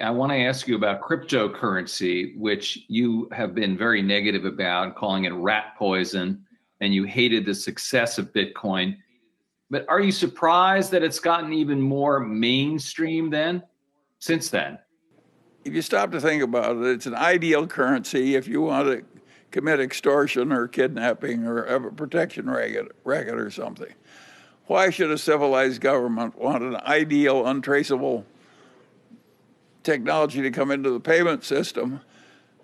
I want to ask you about cryptocurrency, which you have been very negative about, calling it rat poison, and you hated the success of Bitcoin. But are you surprised that it's gotten even more mainstream since then? If you stop to think about it, it's an ideal currency if you want to commit extortion or kidnapping or have a protection racket or something. Why should a civilized government want an ideal, untraceable technology to come into the payment system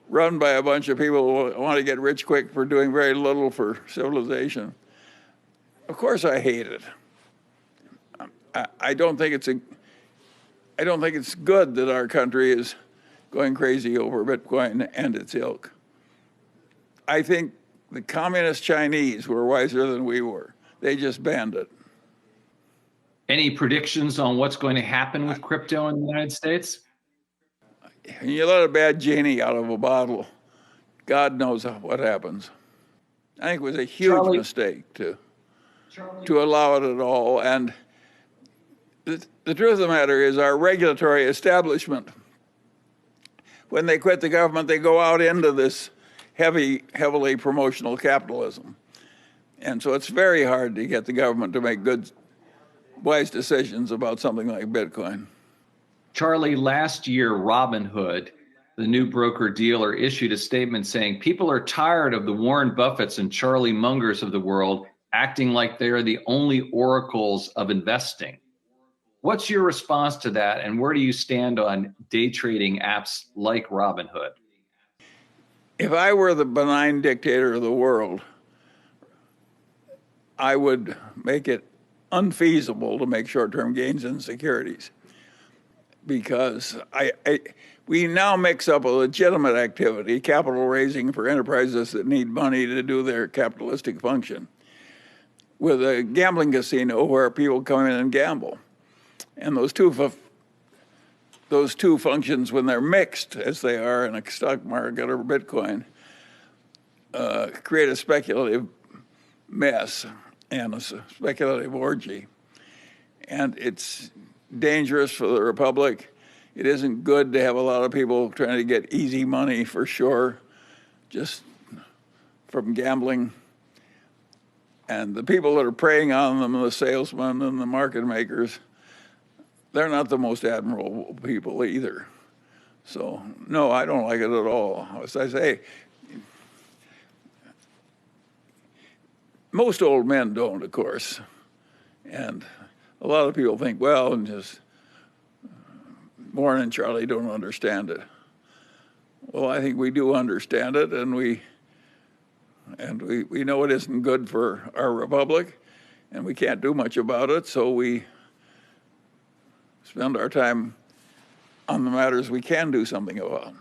run by a bunch of people who want to get rich quick for doing very little for civilization? Of course I hate it. I don't think it's good that our country is going crazy over Bitcoin and its ilk. I think the communist Chinese were wiser than we were. They just banned it. Any predictions on what's going to happen with crypto in the United States? You let a bad genie out of a bottle, God knows what happens. I think it was a huge mistake to allow it at all. And the truth of the matter is our regulatory establishment, when they quit the government, they go out into this heavily promotional capitalism. And so it's very hard to get the government to make good, wise decisions about something like Bitcoin. Charlie, last year, Robinhood, the new broker-dealer, issued a statement saying people are tired of the Warren Buffetts and Charlie Mungers of the world acting like they're the only oracles of investing. What's your response to that, and where do you stand on day trading apps like Robinhood? If I were the benign dictator of the world, I would make it unfeasible to make short-term gains in securities, because we now mix up a legitimate activity, capital raising for enterprises that need money to do their capitalistic function, with a gambling casino where people come in and gamble. And those two functions, when they're mixed, as they are in a stock market or Bitcoin, create a speculative mess and a speculative orgy. And it's dangerous for the republic. It isn't good to have a lot of people trying to get easy money, for sure, just from gambling. And the people that are preying on them, the salesmen and the market makers, they're not the most admirable people either. So, no, I don't like it at all. As I say, most old men don't, of course. And a lot of people think, well, and just Warren and Charlie don't understand it. Well, I think we do understand it, and we know it isn't good for our republic, and we can't do much about it, so we spend our time on the matters we can do something about.